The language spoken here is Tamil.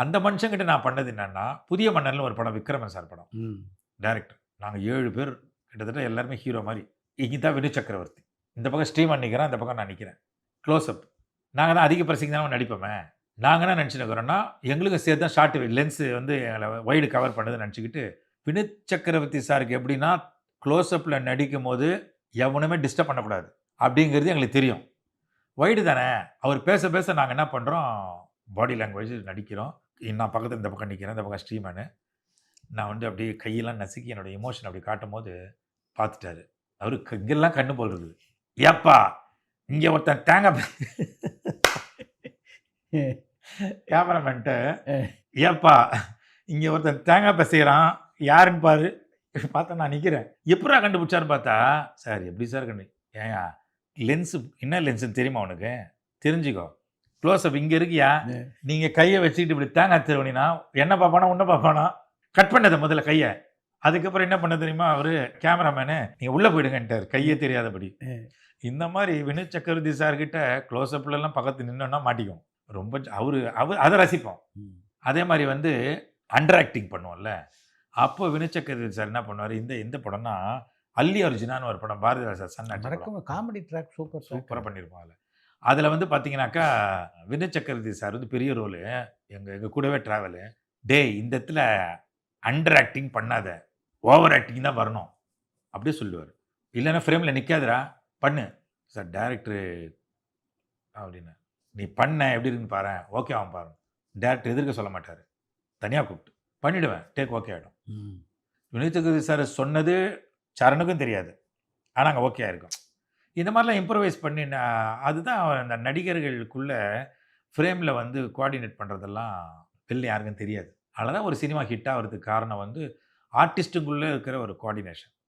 அந்த மனுஷங்கிட்ட நான் பண்ணது என்னன்னா, புதிய மன்னன்ல ஒரு படம் விக்ரமன் சார் படம். ம். டைரக்டர். நாங்க 7 பேர் கிட்டத்தட்ட எல்லாருமே ஹீரோ மாரி. இங்க தான் வினு சக்கரவர்த்தி. இந்த பக்கம் ஸ்ரீமான் நிக்கிறான், இந்த பக்கம் நான் நிக்கிறேன். Close up. நாங்க தான் அதிக பிரசிங் தானே நடிப்போமே. நாங்க என்ன நெனச்சுன்னு இருக்கிறோம்னா, எங்களுக்கும் சேர்த்து தான் ஷார்ட் லென்ஸ் வந்து எங்கள வைடு கவர் பண்ணுதுன்னு நெனச்சுக்கிட்டு, வினு சக்கரவர்த்தி சாருக்கு எப்படின்னா, க்ளோஸ் அப்ல நடிக்கும்போது எவனுமே டிஸ்டர்ப் பண்ணக்கூடாது. அப்படிங்கிறது எங்களுக்கு தெரியும். வைடு தானே. அவர் பேச பேச நாங்க என்ன பண்றோம், பாடி லாங்குவேஜ் நடிக்கிறோம். நான் பக்கத்துல இந்த பக்கம் நிக்கிறேன். இந்த பக்கம் ஸ்ரீமானு. நான் வந்து அப்படியே கையெல்லாம் நசுக்கி என்னோட எமோஷன் அப்படி காட்டும்போது பார்த்துட்டாரு. அவரு இங்கெல்லாம் கண்ணு போல் இருக்குது. "ஏப்பா! இங்க ஒருத்தன் தேங்கா" கேமராமேன்ட்ட, "ஏப்பா! இங்க ஒருத்தன் தேங்கா பிசையறான். யாருன்னு பாரு." பார்த்தா நான் நிக்கிறேன். எப்புட்றா கண்டுபிடிச்சாருன்னு பார்த்தா, "சார் எப்படி சார் ஏன்யா லென்ஸ் என்ன லென்ஸ்ன்னு தெரியுமா உனக்கு? தெரிஞ்சுக்கோ. க்ளோஸ் அப் இங்க இருக்குயா. நீங்க கைய வச்சுக்கிட்டு இப்படி தேங்காய் திருவுனீன்னா, என்ன பார்ப்பானா, உன்ன பார்ப்பானா? கட் பண்ணத முதல்ல கைய. அதுக்கப்புறம் என்ன பண்ண தெரியுமா அவரு கேமராமேனு, நீங்க உள்ள போயிடுங்கன்ட்டாரு. கையே தெரியாதபடி. இந்த மாரி வினோத் சக்கரவர்த்தி சார் கிட்ட க்ளோஸ் அப்லலாம் பக்கத்துல நின்னோம்னா மாட்டிக்குவோம். ரொம்ப அவரு அத ரசிப்போம். அதே மாரி வந்து அண்டர் ஆக்டிங் பண்ணுவோம்ல. அப்போ வினோத் சக்கரவர்த்தி சார் என்ன பண்ணுவாரு, இந்த எந்த படம்னா, அல்லி அர்ஜுனான்னு ஒரு படம் பாரதிராஜா சார் சன் ஆக்ட் படம். மறக்காம காமெடி ட்ராக் சூப்பர் சூப்பரா பண்ணியிருப்போம் அதுல. அதுல வந்து பார்த்தீங்கன்னாக்கா, வினோத் சக்கரவர்த்தி சார் வந்து பெரிய ரோலு. எங்க எங்க கூடவே ட்ராவலு. "டேய் இந்த இடத்துல அண்டர் ஆக்டிங் பண்ணாத. ஓவர் ஆக்டிங் தான் வரணும்." அப்படியே சொல்லுவாரு. "இல்லன்னா ஃப்ரேம்ல நிக்காதடா. பண்ணு." "சார் டைரக்டரு" அப்படின்னு. "நீ பண்ண எப்படி இருக்குன்னு பாரேன். ஓகே ஆவும் பாரு." டைரக்டர் எதிர்க்க சொல்ல மாட்டாரு. தனியா கூப்ட்டு. பண்ணிடுவேன். டேக் ஓகே ஆயிடும். ம். வினோத் சக்கரவர்த்தி சார் சொன்னது சரணுக்கும் தெரியாது. ஆனா அங்க ஓகே ஆயிருக்கும். இந்த மாரிலாம் இம்ப்ரூவைஸ் பண்ணி அதுதான் அந்த நடிகர்களுக்குள்ள ஃப்ரேம்ல வந்து கோஆர்டினேட் பண்றதெல்லாம் வெளில யாருக்கும் தெரியாது. அதனால தான் ஒரு சினிமா ஹிட் ஆவறதுக்கு காரணம் வந்து ஆர்டிஸ்ட்டுக்குள்ள இருக்கிற ஒரு கோஆர்டினேஷன்.